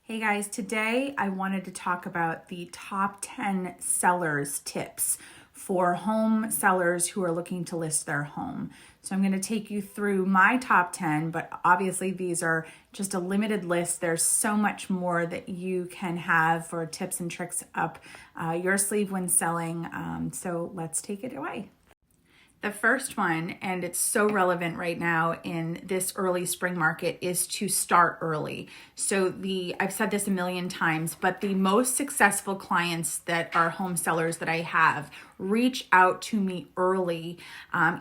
Hey guys, today I wanted to talk about the top 10 sellers tips for home sellers who are looking to list their home. So I'm going to take you through my top 10, but obviously these are just a limited list. There's so much more that you can have for tips and tricks up your sleeve when selling. So let's take it away. The first one, and it's so relevant right now in this early spring market, is to start early. So I've said this a million times, but the most successful clients that are home sellers that I have reach out to me early,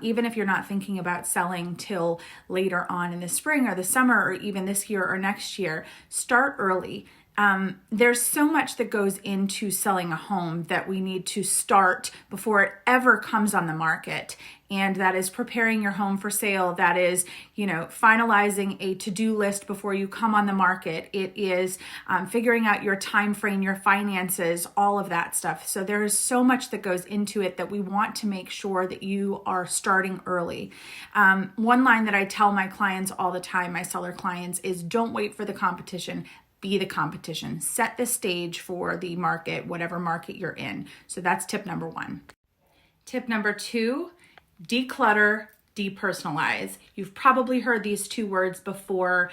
even if you're not thinking about selling till later on in the spring or the summer or even this year or next year. Start early. There's so much that goes into selling a home that we need to start before it ever comes on the market. And that is preparing your home for sale. That is, finalizing a to-do list before you come on the market. It is figuring out your time frame, your finances, all of that stuff. So there is so much that goes into it that we want to make sure that you are starting early. One line that I tell my clients all the time, my seller clients, is don't wait for the competition. Be the competition. Set the stage for the market, whatever market you're in. So that's tip number one. Tip number two, declutter, depersonalize. You've probably heard these two words before.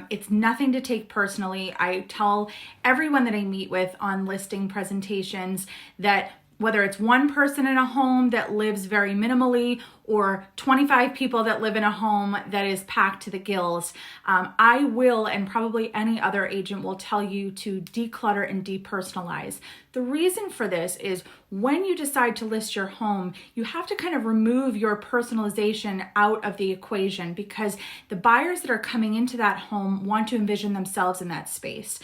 It's nothing to take personally. I tell everyone that I meet with on listing presentations that whether it's one person in a home that lives very minimally or 25 people that live in a home that is packed to the gills, I will, and probably any other agent will tell you to declutter and depersonalize. The reason for this is when you decide to list your home, you have to kind of remove your personalization out of the equation because the buyers that are coming into that home want to envision themselves in that space.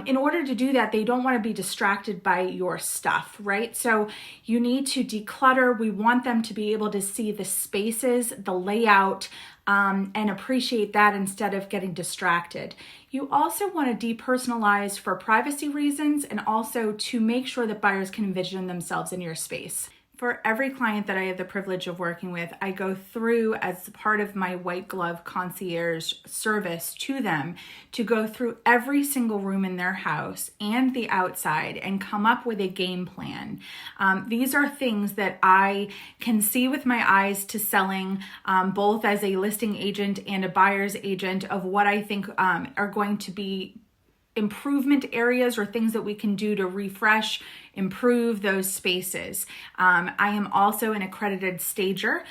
In order to do that, they don't want to be distracted by your stuff, right? So you need to declutter. We want them to be able to see the spaces, the layout, and appreciate that instead of getting distracted. You also want to depersonalize for privacy reasons and also to make sure that buyers can envision themselves in your space. For every client that I have the privilege of working with, I go through as part of my white glove concierge service to them to go through every single room in their house and the outside and come up with a game plan. These are things that I can see with my eyes to selling, both as a listing agent and a buyer's agent, of what I think are going to be improvement areas or things that we can do to refresh, improve those spaces. I am also an accredited stager,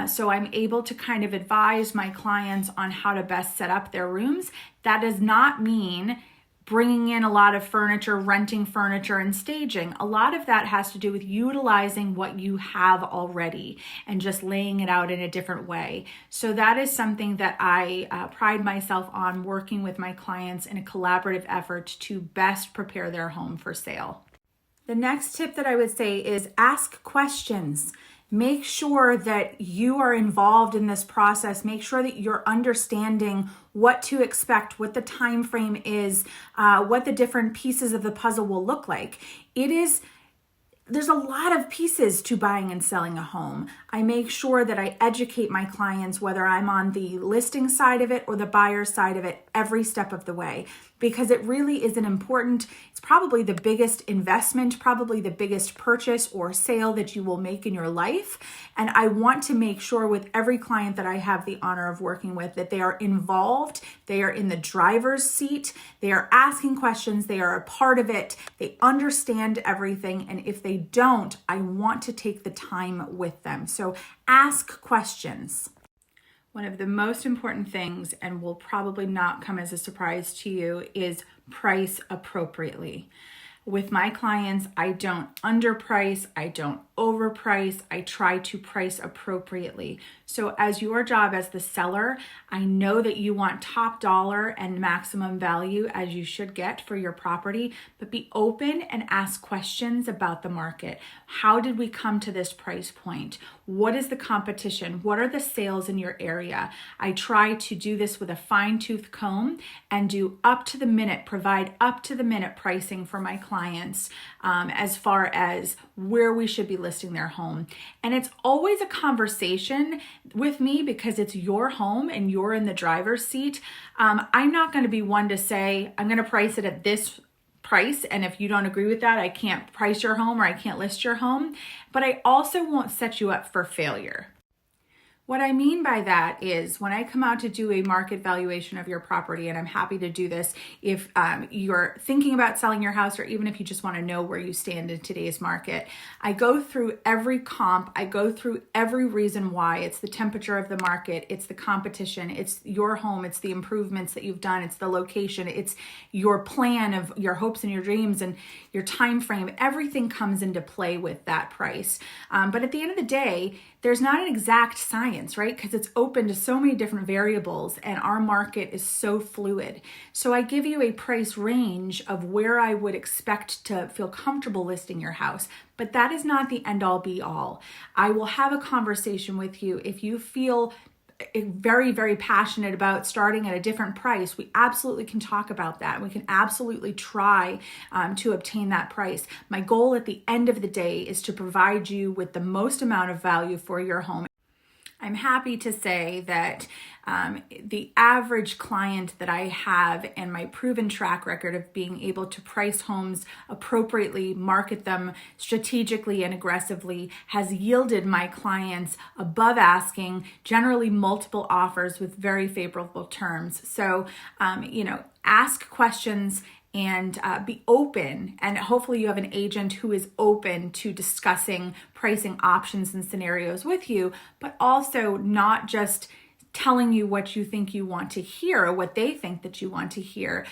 so I'm able to kind of advise my clients on how to best set up their rooms. That does not mean bringing in a lot of furniture, renting furniture, and staging. A lot of that has to do with utilizing what you have already and just laying it out in a different way. So that is something that I pride myself on, working with my clients in a collaborative effort to best prepare their home for sale. The next tip that I would say is ask questions. Make sure that you are involved in this process. Make sure that you're understanding what to expect, what the time frame is, what the different pieces of the puzzle will look like. There's a lot of pieces to buying and selling a home. I make sure that I educate my clients, whether I'm on the listing side of it or the buyer side of it, every step of the way, because it really is it's probably the biggest investment, probably the biggest purchase or sale that you will make in your life. And I want to make sure with every client that I have the honor of working with that they are involved, they are in the driver's seat, they are asking questions, they are a part of it, they understand everything. And if they don't, I want to take the time with them. So ask questions. One of the most important things, and will probably not come as a surprise to you, is price appropriately. With my clients, I don't underprice, I don't overprice, I try to price appropriately. So as your job as the seller, I know that you want top dollar and maximum value, as you should get for your property, but be open and ask questions about the market. How did we come to this price point? What is the competition? What are the sales in your area? I try to do this with a fine-tooth comb and do provide up to the minute pricing for my clients as far as where we should be listed listing their home. And it's always a conversation with me because it's your home and you're in the driver's seat. I'm not going to be one to say, I'm going to price it at this price, and if you don't agree with that, I can't price your home or I can't list your home. But I also won't set you up for failure. What I mean by that is when I come out to do a market valuation of your property, and I'm happy to do this if you're thinking about selling your house or even if you just want to know where you stand in today's market, I go through every comp, I go through every reason why. It's the temperature of the market, it's the competition, it's your home, it's the improvements that you've done, it's the location, it's your plan of your hopes and your dreams and your time frame. Everything comes into play with that price. But at the end of the day, there's not an exact science, right? Because it's open to so many different variables and our market is so fluid. So I give you a price range of where I would expect to feel comfortable listing your house, but that is not the end all be all. I will have a conversation with you if you feel very, very passionate about starting at a different price. We absolutely can talk about that. We can absolutely try to obtain that price. My goal at the end of the day is to provide you with the most amount of value for your home. I'm happy to say that the average client that I have and my proven track record of being able to price homes appropriately, market them strategically and aggressively has yielded my clients above asking, generally multiple offers with very favorable terms. So, ask questions and be open, and hopefully you have an agent who is open to discussing pricing options and scenarios with you, but also not just telling you what you think you want to hear or what they think that you want to hear,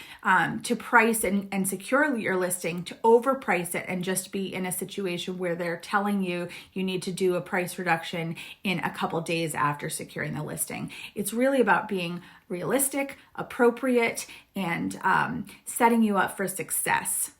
to price and secure your listing, to overprice it and just be in a situation where they're telling you you need to do a price reduction in a couple days after securing the listing. It's really about being realistic, appropriate, and setting you up for success.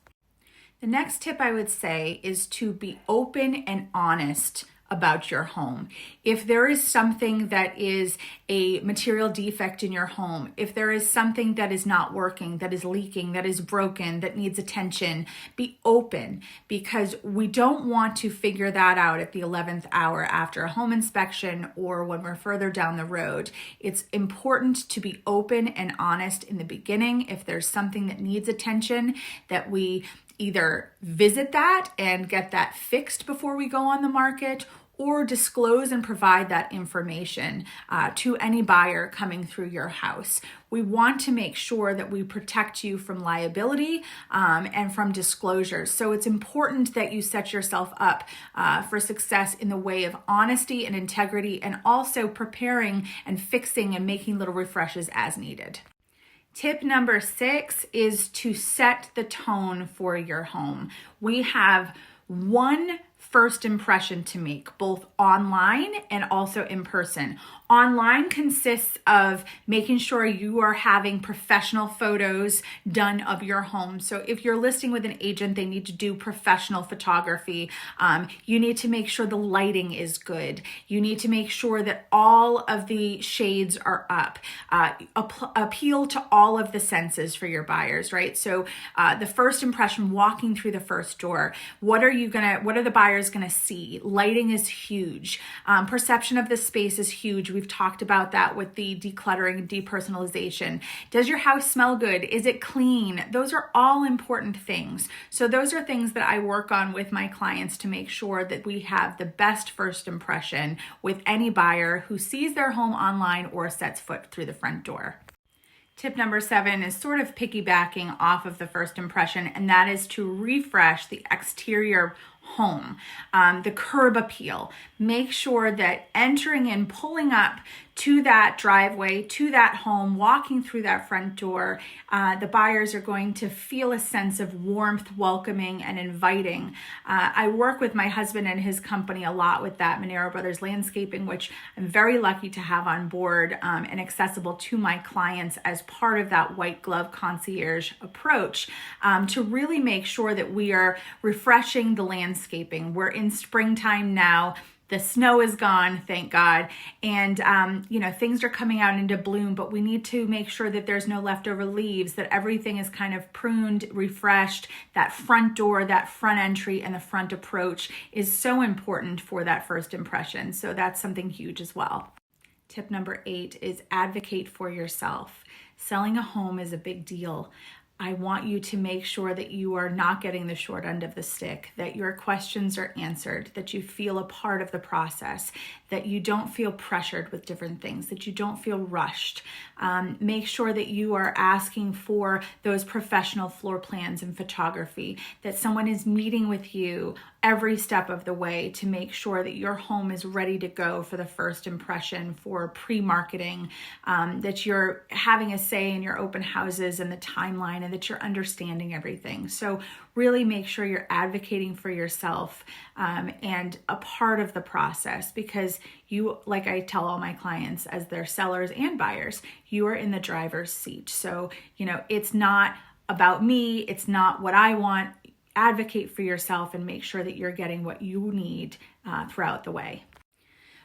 The next tip I would say is to be open and honest about your home. If there is something that is a material defect in your home, if there is something that is not working, that is leaking, that is broken, that needs attention, be open, because we don't want to figure that out at the 11th hour after a home inspection or when we're further down the road. It's important to be open and honest in the beginning. If there's something that needs attention, that we either visit that and get that fixed before we go on the market, or disclose and provide that information to any buyer coming through your house. We want to make sure that we protect you from liability and from disclosure. So it's important that you set yourself up for success in the way of honesty and integrity, and also preparing and fixing and making little refreshes as needed. Tip number 6 is to set the tone for your home. We have one first impression to make, both online and also in person. Online consists of making sure you are having professional photos done of your home. So if you're listing with an agent, they need to do professional photography. You need to make sure the lighting is good. You need to make sure that all of the shades are up. Appeal to all of the senses for your buyers, right? So the first impression, walking through the first door, what are the buyers gonna see? Lighting is huge. Perception of the space is huge. We've talked about that with the decluttering and depersonalization. Does your house smell good? Is it clean? Those are all important things. So those are things that I work on with my clients to make sure that we have the best first impression with any buyer who sees their home online or sets foot through the front door. Tip number 7 is sort of piggybacking off of the first impression, and that is to refresh the exterior home, the curb appeal. Make sure that entering and pulling up to that driveway, to that home, walking through that front door, the buyers are going to feel a sense of warmth, welcoming, and inviting. I work with my husband and his company a lot with that, Monero Brothers Landscaping, which I'm very lucky to have on board and accessible to my clients as part of that white glove concierge approach, to really make sure that we are refreshing the landscaping. We're in springtime now. The snow is gone, thank God. And, things are coming out into bloom, but we need to make sure that there's no leftover leaves, that everything is kind of pruned, refreshed. That front door, that front entry, and the front approach is so important for that first impression. So that's something huge as well. Tip number 8 is advocate for yourself. Selling a home is a big deal. I want you to make sure that you are not getting the short end of the stick, that your questions are answered, that you feel a part of the process, that you don't feel pressured with different things, that you don't feel rushed. Make sure that you are asking for those professional floor plans and photography, that someone is meeting with you every step of the way to make sure that your home is ready to go for the first impression, for pre-marketing, that you're having a say in your open houses and the timeline, and that you're understanding everything. So really make sure you're advocating for yourself and a part of the process, because you, like I tell all my clients as their sellers and buyers, you are in the driver's seat. So, it's not about me. It's not what I want. Advocate for yourself and make sure that you're getting what you need throughout the way.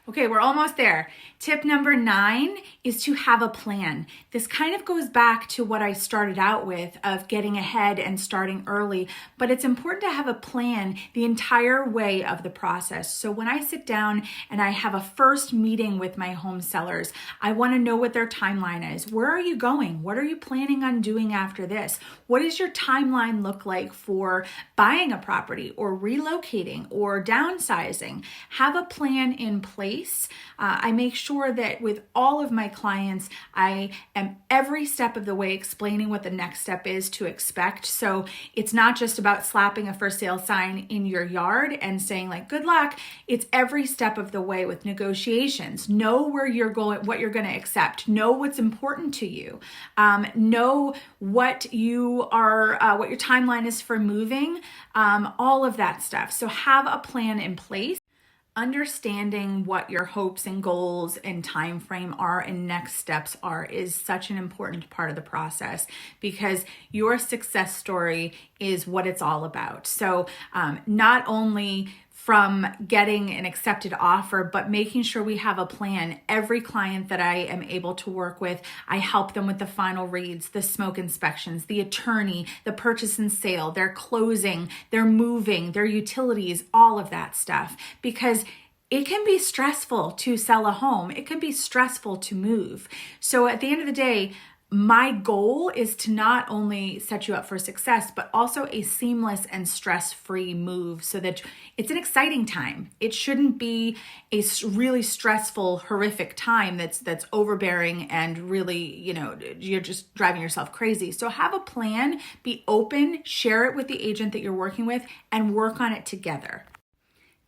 Okay, we're almost there. Tip number 9 is to have a plan. This kind of goes back to what I started out with of getting ahead and starting early, but it's important to have a plan the entire way of the process. So when I sit down and I have a first meeting with my home sellers, I want to know what their timeline is. Where are you going? What are you planning on doing after this? What does your timeline look like for buying a property or relocating or downsizing? Have a plan in place. I make sure that with all of my clients, I am every step of the way explaining what the next step is to expect. So it's not just about slapping a for sale sign in your yard and saying like, good luck. It's every step of the way with negotiations. Know where you're going, what you're going to accept. Know what's important to you. Know what you are, what your timeline is for moving, all of that stuff. So have a plan in place. Understanding what your hopes and goals and time frame are and next steps are is such an important part of the process, because your success story is what it's all about. So not only from getting an accepted offer, but making sure we have a plan. Every client that I am able to work with, I help them with the final reads, the smoke inspections, the attorney, the purchase and sale, their closing, their moving, their utilities, all of that stuff. Because it can be stressful to sell a home. It can be stressful to move. So at the end of the day, my goal is to not only set you up for success, but also a seamless and stress-free move so that it's an exciting time. It shouldn't be a really stressful, horrific time that's overbearing and really, you're just driving yourself crazy. So have a plan, be open, share it with the agent that you're working with, and work on it together.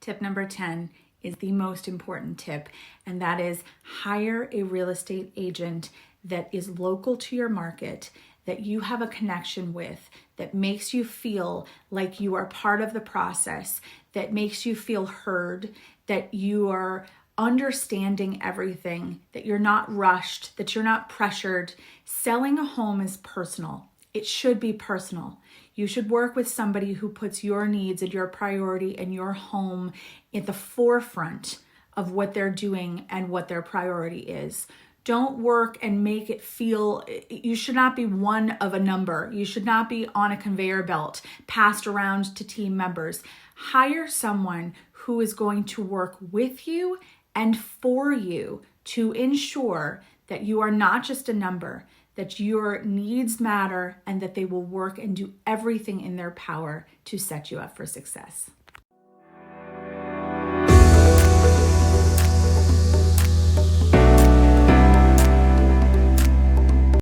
Tip number 10 is the most important tip, and that is hire a real estate agent that is local to your market, that you have a connection with, that makes you feel like you are part of the process, that makes you feel heard, that you are understanding everything, that you're not rushed, that you're not pressured. Selling a home is personal. It should be personal. You should work with somebody who puts your needs and your priority and your home at the forefront of what they're doing and what their priority is. Don't work and make it feel, you should not be one of a number. You should not be on a conveyor belt passed around to team members. Hire someone who is going to work with you and for you to ensure that you are not just a number, that your needs matter, and that they will work and do everything in their power to set you up for success.